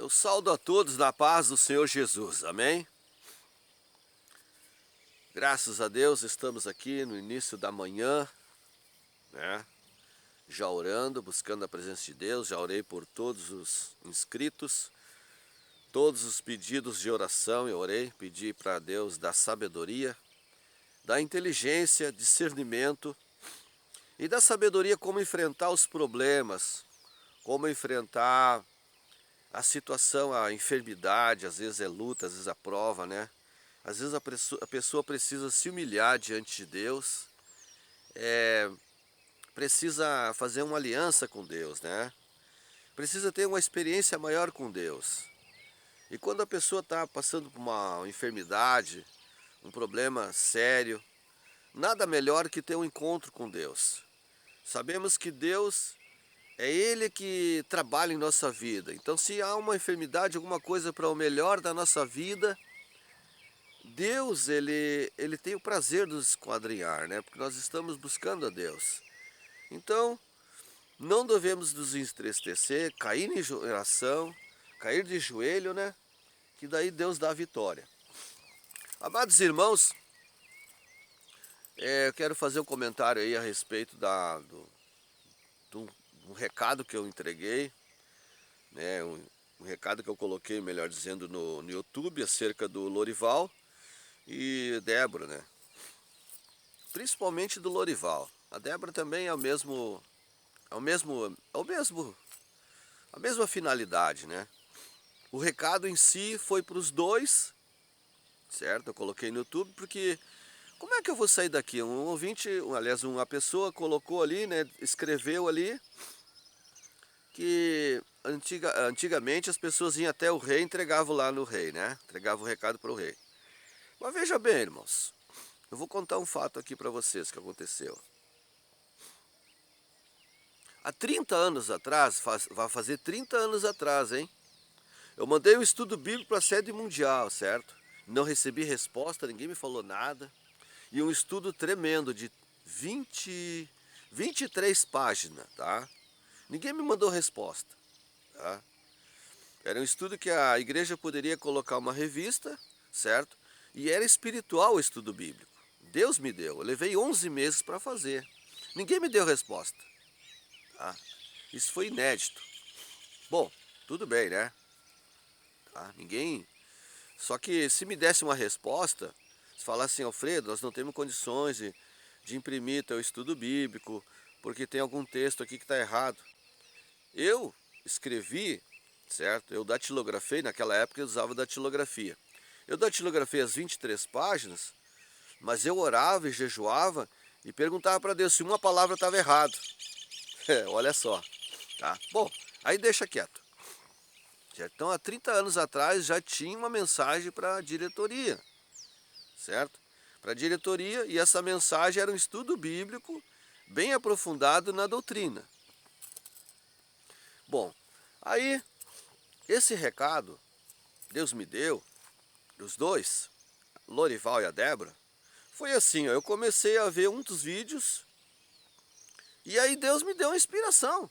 Eu saúdo a todos na paz do Senhor Jesus, amém? Graças a Deus estamos aqui no início da manhã, né? Já orando, buscando a presença de Deus, já orei por todos os inscritos, todos os pedidos de oração eu orei, pedi para Deus dar sabedoria, da inteligência, discernimento e da sabedoria como enfrentar os problemas, como enfrentar a situação, a enfermidade, às vezes é luta, às vezes é prova, né? Às vezes a pessoa precisa se humilhar diante de Deus, precisa fazer uma aliança com Deus, né? Precisa ter uma experiência maior com Deus. E quando a pessoa está passando por uma enfermidade, um problema sério, nada melhor que ter um encontro com Deus. Sabemos que Deus é Ele que trabalha em nossa vida. Então, se há uma enfermidade, alguma coisa para o melhor da nossa vida, Deus, ele tem o prazer de nos esquadrinhar, né? Porque nós estamos buscando a Deus. Então, não devemos nos entristecer, cair em oração, cair de joelho, né? Que daí Deus dá a vitória. Amados irmãos, eu quero fazer um comentário aí a respeito do recado que eu entreguei, né? Um recado que eu coloquei, melhor dizendo, no YouTube acerca do Lorival e Débora, né? Principalmente do Lorival. A Débora também é a mesma finalidade, né? O recado em si foi para os dois, certo? Eu coloquei no YouTube porque como é que eu vou sair daqui? Um ouvinte, aliás, uma pessoa colocou ali, né? Escreveu ali que antigamente as pessoas iam até o rei e entregavam lá no rei, né? Entregavam o recado para o rei. Mas veja bem, irmãos, eu vou contar um fato aqui para vocês que aconteceu. Há 30 anos atrás, vai fazer 30 anos atrás, hein? Eu mandei um estudo bíblico para a sede mundial, certo? Não recebi resposta, ninguém me falou nada. E um estudo tremendo de 23 páginas, tá? Ninguém me mandou resposta, tá? Era um estudo que a igreja poderia colocar uma revista, certo? E era espiritual o estudo bíblico. Deus me deu, eu levei 11 meses para fazer. Ninguém me deu resposta, tá? Isso foi inédito. Bom, tudo bem, né? Tá? Ninguém... Só que se me desse uma resposta, se falasse assim, Alfredo, nós não temos condições de imprimir teu estudo bíblico, porque tem algum texto aqui que está errado. Eu escrevi, certo? Eu datilografei, naquela época eu usava datilografia. Eu datilografei as 23 páginas, mas eu orava e jejuava e perguntava para Deus se uma palavra estava errada. Olha só, tá? Bom, aí deixa quieto. Então, há 30 anos atrás já tinha uma mensagem para a diretoria, certo? Para a diretoria, e essa mensagem era um estudo bíblico bem aprofundado na doutrina. Bom, aí esse recado Deus me deu, dos dois, Lorival e a Débora, foi assim, ó, eu comecei a ver um dos vídeos e aí Deus me deu uma inspiração.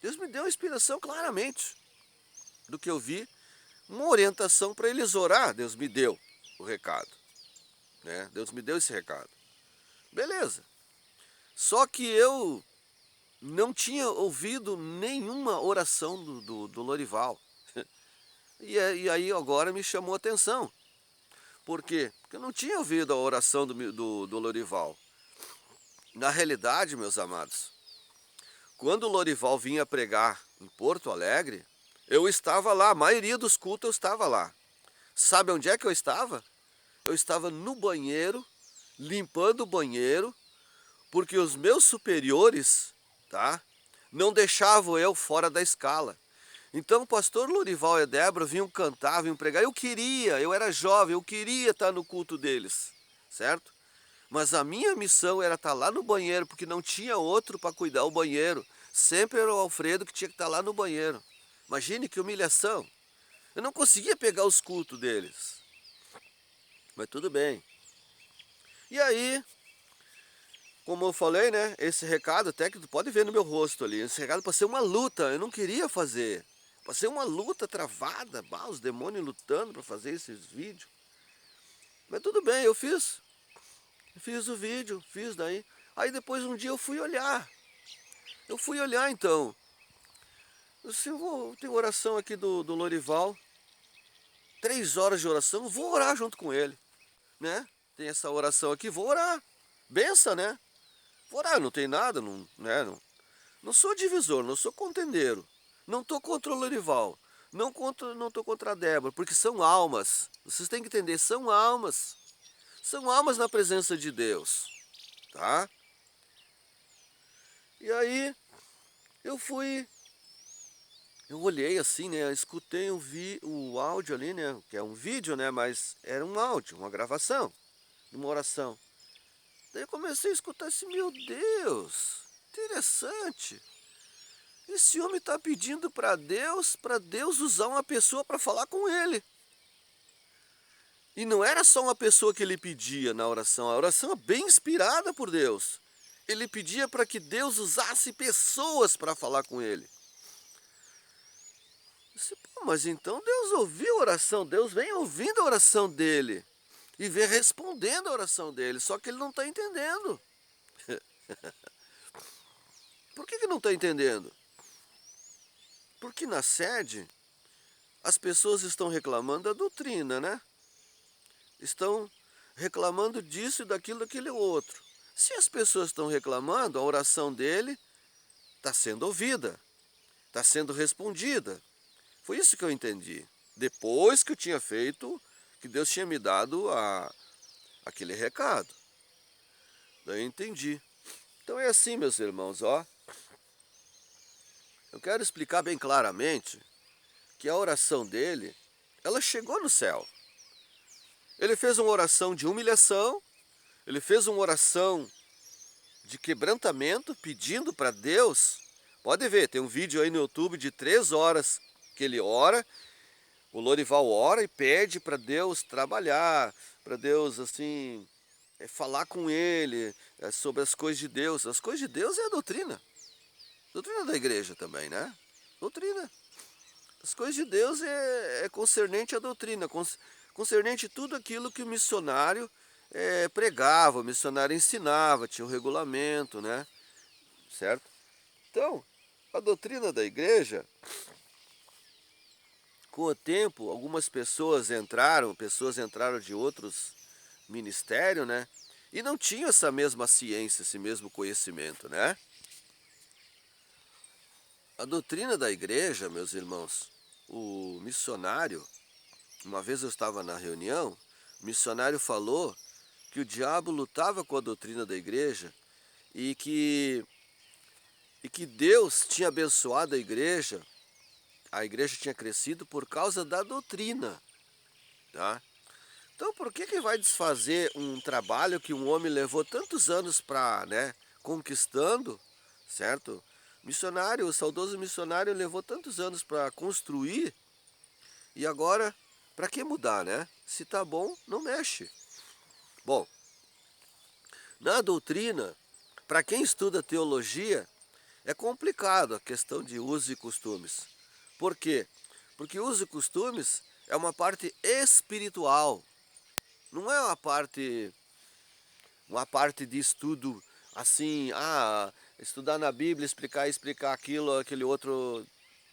Deus me deu uma inspiração claramente do que eu vi, uma orientação para eles orar, Deus me deu o recado, né? Deus me deu esse recado. Beleza. Só que eu não tinha ouvido nenhuma oração do Lorival. E aí agora me chamou a atenção. Por quê? Porque eu não tinha ouvido a oração do Lorival. Na realidade, meus amados, quando o Lorival vinha pregar em Porto Alegre, eu estava lá, a maioria dos cultos eu estava lá. Sabe onde é que eu estava? Eu estava no banheiro, limpando o banheiro, porque os meus superiores, tá, não deixavam eu fora da escala. Então o pastor Lorival e a Débora vinham cantar, vinham pregar. Eu era jovem, eu queria estar no culto deles, certo? Mas a minha missão era estar lá no banheiro, porque não tinha outro para cuidar o banheiro. Sempre era o Alfredo que tinha que estar lá no banheiro. Imagine que humilhação. Eu não conseguia pegar os cultos deles. Mas tudo bem. E aí, como eu falei, né? Esse recado, até que tu pode ver no meu rosto ali, esse recado para ser uma luta, eu não queria fazer. Passei uma luta travada, os demônios lutando para fazer esses vídeos. Mas tudo bem, eu fiz. Fiz o vídeo, fiz daí. Aí depois um dia eu fui olhar. Eu fui olhar então. Tem oração aqui do Lorival. 3 horas de oração, vou orar junto com ele. Né? Tem essa oração aqui, vou orar. Benção, né? Vou orar, não tem nada, não, né? Não sou divisor, não sou contendeiro. Não estou contra o Lorival. Não estou contra a Débora, porque são almas. Vocês têm que entender, são almas. São almas na presença de Deus. Tá? E aí, eu olhei assim, né? Eu escutei o áudio ali, né? Que é um vídeo, né? Mas era um áudio, uma gravação de uma oração. Daí eu comecei a escutar assim, meu Deus, interessante. Esse homem está pedindo para Deus usar uma pessoa para falar com ele. E não era só uma pessoa que ele pedia na oração, a oração é bem inspirada por Deus. Ele pedia para que Deus usasse pessoas para falar com ele. Eu disse, pô, mas então Deus ouviu a oração, Deus vem ouvindo a oração dele. E vem respondendo a oração dele, só que ele não está entendendo. Por que não está entendendo? Porque na sede, as pessoas estão reclamando da doutrina, né? Estão reclamando disso e daquilo, daquele outro. Se as pessoas estão reclamando, a oração dele está sendo ouvida, está sendo respondida. Foi isso que eu entendi. Depois que eu tinha feito, que Deus tinha me dado aquele recado. Daí eu entendi. Então é assim, meus irmãos, ó. Eu quero explicar bem claramente que a oração dele, ela chegou no céu. Ele fez uma oração de humilhação, ele fez uma oração de quebrantamento, pedindo para Deus. Pode ver, tem um vídeo aí no YouTube de 3 horas que ele ora. O Lorival ora e pede para Deus trabalhar, para Deus, assim, falar com ele sobre as coisas de Deus. As coisas de Deus é a doutrina. Doutrina da igreja também, né? Doutrina. As coisas de Deus é concernente à doutrina, concernente tudo aquilo que o missionário pregava, o missionário ensinava, tinha um regulamento, né? Certo? Então, a doutrina da igreja, com o tempo, algumas pessoas entraram de outros ministérios, né? E não tinham essa mesma ciência, esse mesmo conhecimento, né? A doutrina da igreja, meus irmãos, o missionário, uma vez eu estava na reunião, o missionário falou que o diabo lutava com a doutrina da igreja e que Deus tinha abençoado a igreja tinha crescido por causa da doutrina, tá? Então por que vai desfazer um trabalho que um homem levou tantos anos para, né, conquistando, certo? Missionário, o saudoso missionário levou tantos anos para construir e agora, para que mudar, né? Se tá bom, não mexe. Bom, na doutrina, para quem estuda teologia, é complicado a questão de usos e costumes. Por quê? Porque usos e costumes é uma parte espiritual, não é uma parte de estudo assim, estudar na Bíblia, explicar aquilo, aquele outro.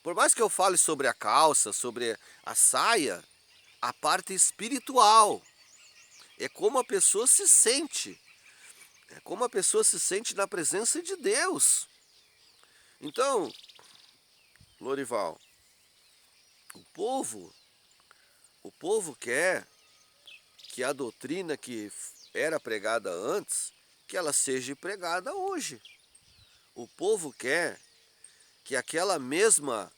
Por mais que eu fale sobre a calça, sobre a saia, a parte espiritual é como a pessoa se sente. É como a pessoa se sente na presença de Deus. Então, Lorival, o povo quer que a doutrina que era pregada antes, que ela seja pregada hoje. O povo quer que aquela mesma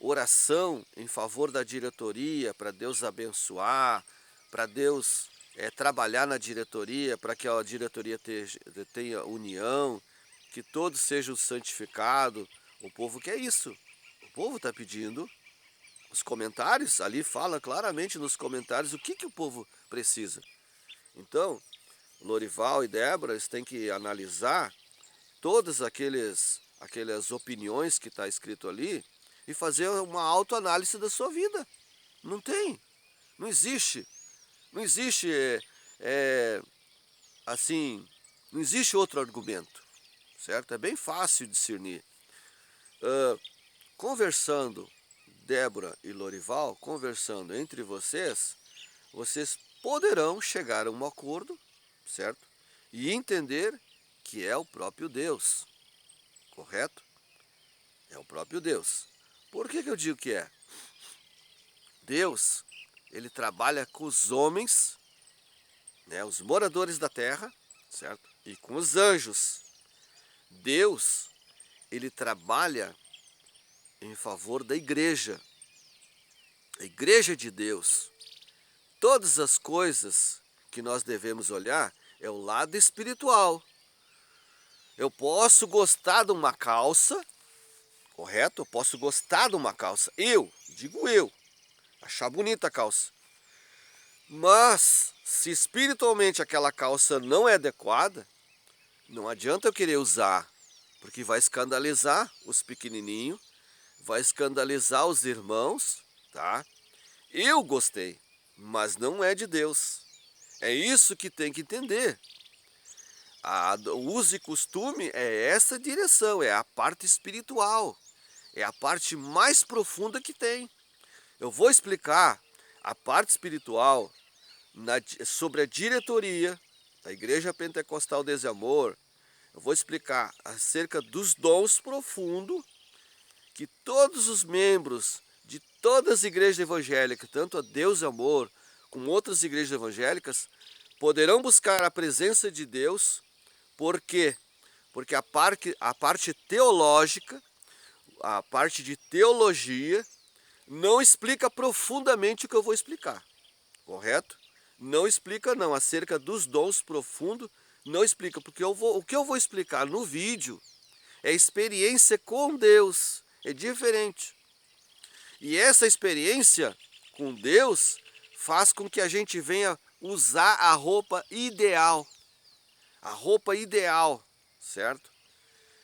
oração em favor da diretoria, para Deus abençoar, para Deus trabalhar na diretoria, para que a diretoria tenha união, que todos sejam santificados. O povo quer isso. O povo está pedindo. Os comentários, ali fala claramente nos comentários o que o povo precisa. Então, Lorival e Débora, eles têm que analisar todas aquelas opiniões que está escrito ali e fazer uma autoanálise da sua vida. Não tem, não existe, não existe assim, não existe outro argumento, certo? É bem fácil discernir. Conversando, Débora e Lorival, conversando entre vocês, vocês poderão chegar a um acordo, certo? E entender que é o próprio Deus, correto? É o próprio Deus. Por que eu digo que é? Deus, ele trabalha com os homens, né, os moradores da terra, certo? E com os anjos. Deus, ele trabalha em favor da igreja. A igreja de Deus. Todas as coisas que nós devemos olhar é o lado espiritual. Eu posso gostar de uma calça, correto? Eu posso gostar de uma calça. Digo eu, achar bonita a calça. Mas, se espiritualmente aquela calça não é adequada, não adianta eu querer usar, porque vai escandalizar os pequenininhos, vai escandalizar os irmãos, tá? Eu gostei, mas não é de Deus. É isso que tem que entender. O uso e costume é essa direção, é a parte espiritual, é a parte mais profunda que tem. Eu vou explicar a parte espiritual sobre a diretoria da Igreja Pentecostal Deus e Amor. Eu vou explicar acerca dos dons profundos que todos os membros de todas as igrejas evangélicas, tanto a Deus e Amor como outras igrejas evangélicas, poderão buscar a presença de Deus. Por quê? Porque a parte teológica, a parte de teologia, não explica profundamente o que eu vou explicar, correto? Não explica não, acerca dos dons profundos, não explica, porque o que eu vou explicar no vídeo é experiência com Deus, é diferente. E essa experiência com Deus faz com que a gente venha usar a roupa ideal. A roupa ideal, certo?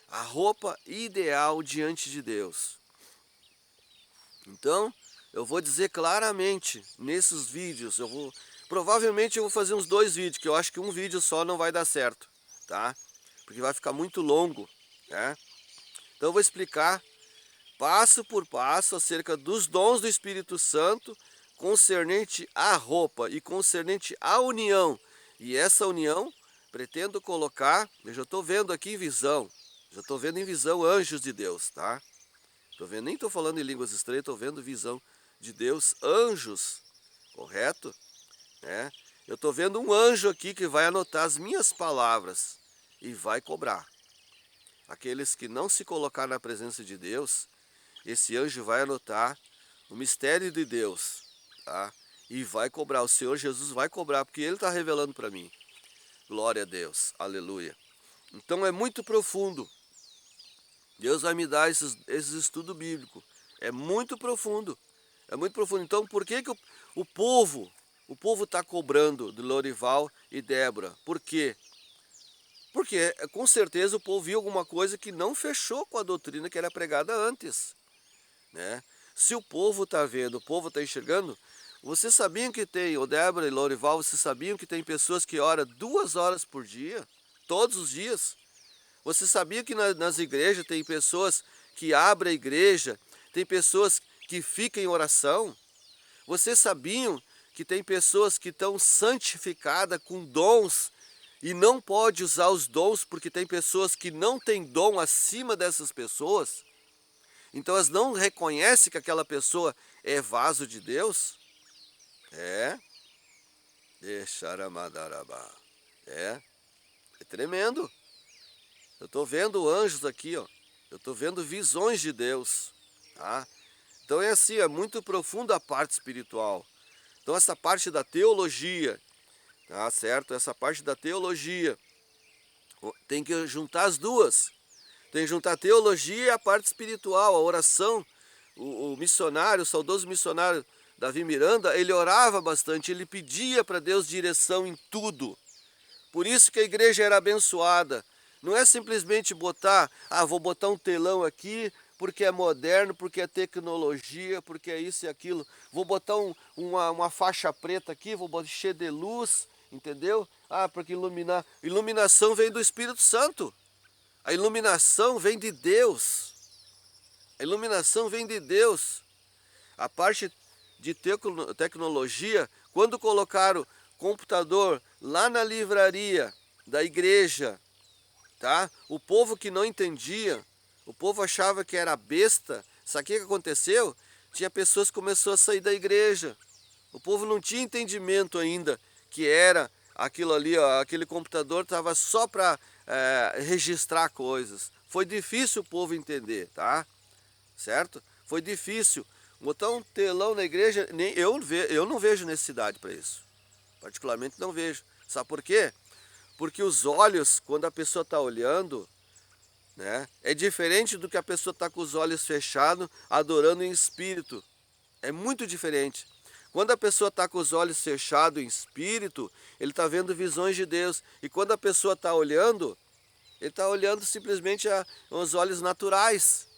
A roupa ideal diante de Deus. Então, eu vou dizer claramente nesses vídeos, provavelmente eu vou fazer uns 2 vídeos, que eu acho que um vídeo só não vai dar certo, tá? Porque vai ficar muito longo, né? Então eu vou explicar passo por passo acerca dos dons do Espírito Santo concernente à roupa e concernente à união. E essa união pretendo colocar, eu já estou vendo aqui em visão, já estou vendo em visão anjos de Deus, tá? Nem estou falando em línguas estranhas, estou vendo visão de Deus, anjos, correto? Eu estou vendo um anjo aqui que vai anotar as minhas palavras e vai cobrar. Aqueles que não se colocar na presença de Deus, esse anjo vai anotar o mistério de Deus, tá? E vai cobrar, o Senhor Jesus vai cobrar, porque Ele está revelando para mim. Glória a Deus, aleluia. Então é muito profundo. Deus vai me dar esses estudos bíblicos. É muito profundo. É muito profundo. Então por que o povo está cobrando de Lorival e Débora? Por quê? Porque com certeza o povo viu alguma coisa que não fechou com a doutrina que era pregada antes, né? Se o povo está vendo, o povo está enxergando, vocês sabiam que tem, o Débora e Lorival, vocês sabiam que tem pessoas que oram 2 horas por dia, todos os dias? Você sabia que nas igrejas tem pessoas que abrem a igreja, tem pessoas que ficam em oração? Vocês sabiam que tem pessoas que estão santificadas com dons e não pode usar os dons porque tem pessoas que não têm dom acima dessas pessoas? Então elas não reconhecem que aquela pessoa é vaso de Deus? É tremendo. Eu estou vendo anjos aqui, ó. Eu estou vendo visões de Deus, tá? Então é assim, é muito profundo a parte espiritual. Então essa parte da teologia, tá certo? Essa parte da teologia, tem que juntar as duas. Tem que juntar a teologia e a parte espiritual, a oração. O missionário, o saudoso missionário Davi Miranda, ele orava bastante, ele pedia para Deus direção em tudo. Por isso que a igreja era abençoada. Não é simplesmente botar, vou botar um telão aqui, porque é moderno, porque é tecnologia, porque é isso e aquilo. Vou botar uma faixa preta aqui, vou encher de luz, entendeu? Ah, porque iluminar. Iluminação vem do Espírito Santo. A iluminação vem de Deus. A iluminação vem de Deus. A parte de tecnologia, quando colocaram computador lá na livraria da igreja, tá? O povo que não entendia, o povo achava que era besta. Sabe o que aconteceu? Tinha pessoas que começaram a sair da igreja. O povo não tinha entendimento ainda que era aquilo ali, ó, aquele computador estava só para registrar coisas. Foi difícil o povo entender, tá? Certo? Foi difícil. Botar um telão na igreja, nem eu não vejo necessidade para isso. Particularmente não vejo. Sabe por quê? Porque os olhos, quando a pessoa está olhando, né, é diferente do que a pessoa está com os olhos fechados, adorando em espírito. É muito diferente. Quando a pessoa está com os olhos fechados em espírito, ele está vendo visões de Deus. E quando a pessoa está olhando, ele está olhando simplesmente os olhos naturais.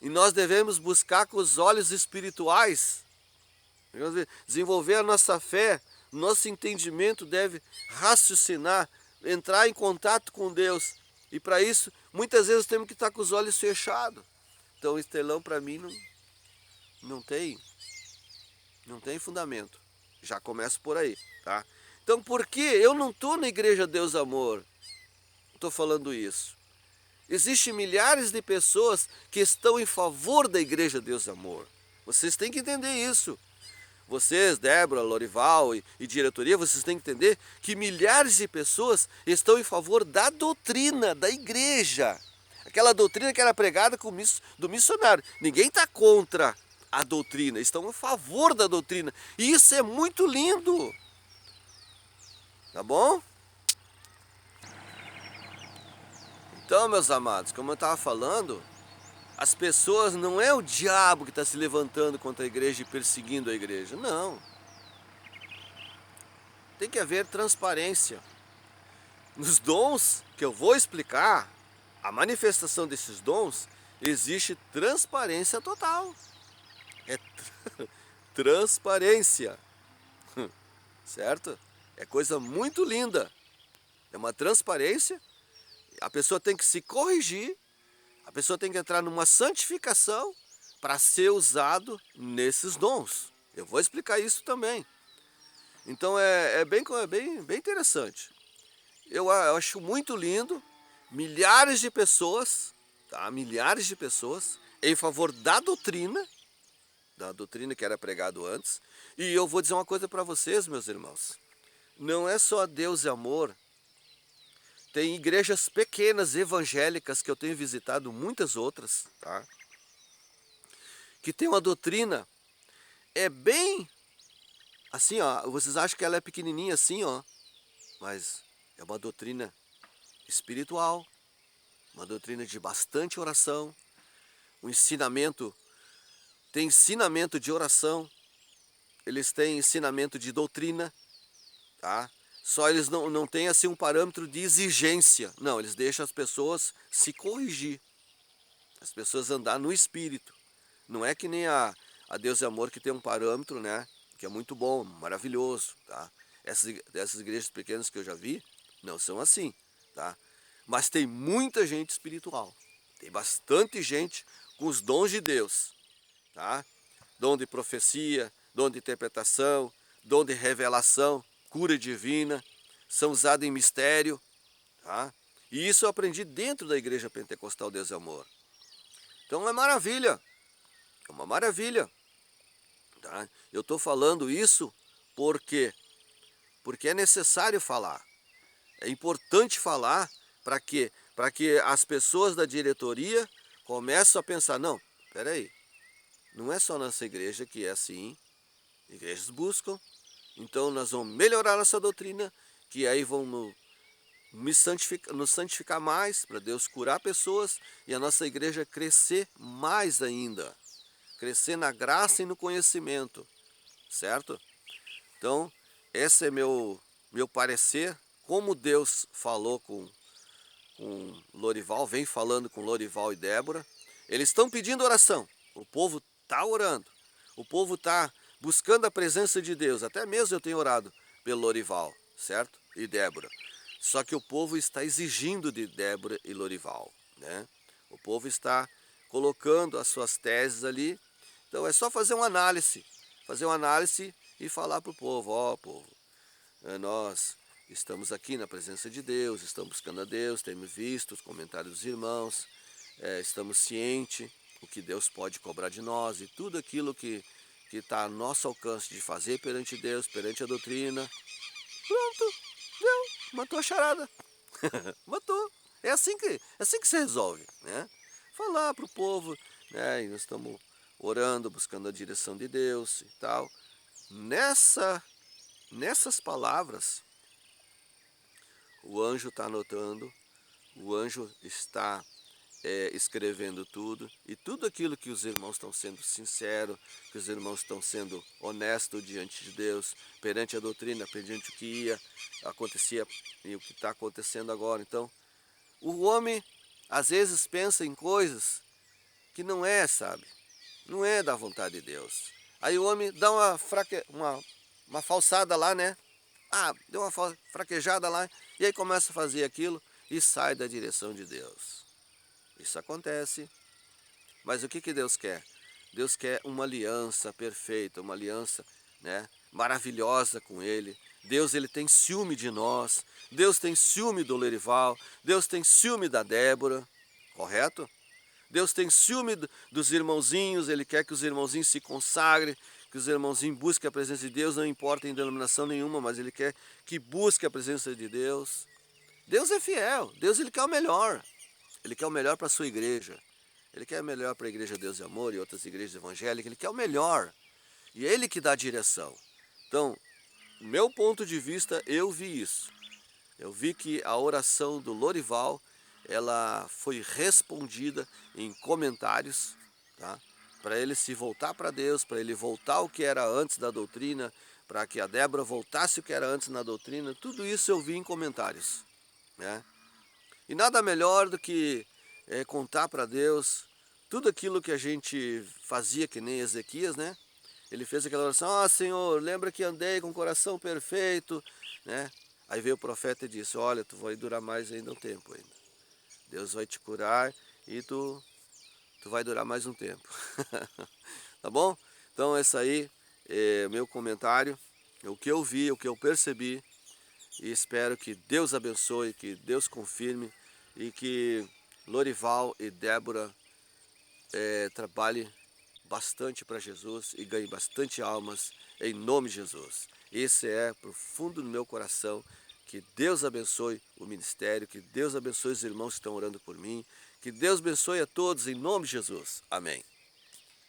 E nós devemos buscar com os olhos espirituais. Desenvolver a nossa fé, nosso entendimento deve raciocinar, entrar em contato com Deus. E para isso, muitas vezes temos que estar com os olhos fechados. Então, o estelão para mim não tem fundamento. Já começo por aí, tá? Então, por que eu não estou na Igreja Deus Amor? Estou falando isso. Existem milhares de pessoas que estão em favor da Igreja Deus Amor. Vocês têm que entender isso. Vocês, Débora, Lorival e diretoria, vocês têm que entender que milhares de pessoas estão em favor da doutrina da igreja. Aquela doutrina que era pregada do missionário. Ninguém está contra a doutrina, estão a favor da doutrina. E isso é muito lindo. Tá bom? Então, meus amados, como eu estava falando, as pessoas, não é o diabo que está se levantando contra a igreja e perseguindo a igreja. Não. Tem que haver transparência. Nos dons que eu vou explicar, a manifestação desses dons, existe transparência total. É transparência. Certo? É coisa muito linda. É uma transparência. A pessoa tem que se corrigir. A pessoa tem que entrar numa santificação para ser usado nesses dons. Eu vou explicar isso também. Então é bem interessante. Eu acho muito lindo. Milhares de pessoas, tá? Milhares de pessoas em favor da doutrina que era pregado antes. E eu vou dizer uma coisa para vocês, meus irmãos. Não é só Deus e amor. Tem igrejas pequenas evangélicas que eu tenho visitado, muitas outras, tá? Que tem uma doutrina, é bem assim, ó. Vocês acham que ela é pequenininha assim, ó, mas é uma doutrina espiritual, uma doutrina de bastante oração, um ensinamento, tem ensinamento de oração, eles têm ensinamento de doutrina, tá? Só eles não têm assim um parâmetro de exigência. Não, eles deixam as pessoas se corrigir. As pessoas andar no espírito. Não é que nem a Deus é Amor, que tem um parâmetro, né? Que é muito bom, maravilhoso, tá? Essas igrejas pequenas que eu já vi, não são assim, tá? Mas tem muita gente espiritual. Tem bastante gente com os dons de Deus, tá? Dom de profecia, dom de interpretação, dom de revelação, cura divina, são usados em mistério, tá? E isso eu aprendi dentro da Igreja Pentecostal Deus e Amor. Então é maravilha, é uma maravilha, tá? Eu estou falando isso porque é necessário falar, é importante falar para que as pessoas da diretoria comecem a pensar, não, peraí, não é só nossa igreja que é assim, igrejas buscam. Então nós vamos melhorar nossa doutrina, que aí vão nos santificar mais, para Deus curar pessoas e a nossa igreja crescer mais ainda. Crescer na graça e no conhecimento, certo? Então, esse é meu parecer, como Deus falou com Lorival, vem falando com Lorival e Débora. Eles estão pedindo oração, o povo está orando, o povo está buscando a presença de Deus. Até mesmo eu tenho orado pelo Lorival, certo? E Débora. Só que o povo está exigindo de Débora e Lorival, né? O povo está colocando as suas teses ali. Então é só fazer uma análise e falar para o povo: ó, povo, nós estamos aqui na presença de Deus, estamos buscando a Deus, temos visto os comentários dos irmãos, estamos cientes o que Deus pode cobrar de nós e tudo aquilo que está a nosso alcance de fazer perante Deus, perante a doutrina. Pronto, deu, matou a charada. Matou. É assim que se resolve, né? Falar para o povo, né? E nós estamos orando, buscando a direção de Deus e tal. Nessas palavras, o anjo está anotando, o anjo está escrevendo tudo, e tudo aquilo que os irmãos estão sendo sinceros, que os irmãos estão sendo honestos diante de Deus, perante a doutrina, perante o que acontecia e o que está acontecendo agora. Então, o homem às vezes pensa em coisas que não é, sabe? Não é da vontade de Deus. Aí o homem dá uma falsada lá, né? Ah, deu uma fraquejada lá, e aí começa a fazer aquilo e sai da direção de Deus. Isso acontece. Mas o que Deus quer? Deus quer uma aliança perfeita, uma aliança, né, maravilhosa com Ele. Deus, Ele tem ciúme de nós. Deus tem ciúme do Lorival. Deus tem ciúme da Débora. Correto? Deus tem ciúme dos irmãozinhos. Ele quer que os irmãozinhos se consagrem, que os irmãozinhos busquem a presença de Deus, não importa em denominação nenhuma, mas Ele quer que busque a presença de Deus. Deus é fiel. Deus, Ele quer o melhor. Ele quer o melhor para a sua igreja. Ele quer o melhor para a Igreja Deus e Amor e outras igrejas evangélicas. Ele quer o melhor. E é Ele que dá a direção. Então, do meu ponto de vista, eu vi isso. Eu vi que a oração do Lorival, ela foi respondida em comentários, tá? Para ele se voltar para Deus, para ele voltar ao que era antes da doutrina, para que a Débora voltasse o que era antes na doutrina. Tudo isso eu vi em comentários, né? E nada melhor do que contar para Deus tudo aquilo que a gente fazia, que nem Ezequias, né? Ele fez aquela oração: ah, Senhor, lembra que andei com o coração perfeito, né? Aí veio o profeta e disse: olha, tu vai durar mais ainda um tempo ainda. Deus vai te curar e tu vai durar mais um tempo. Tá bom? Então esse aí é meu comentário, é o que eu vi, o que eu percebi. E espero que Deus abençoe, que Deus confirme e que Lorival e Débora trabalhem bastante para Jesus e ganhem bastante almas em nome de Jesus. Esse é profundo no meu coração. Que Deus abençoe o ministério, que Deus abençoe os irmãos que estão orando por mim, que Deus abençoe a todos em nome de Jesus. Amém.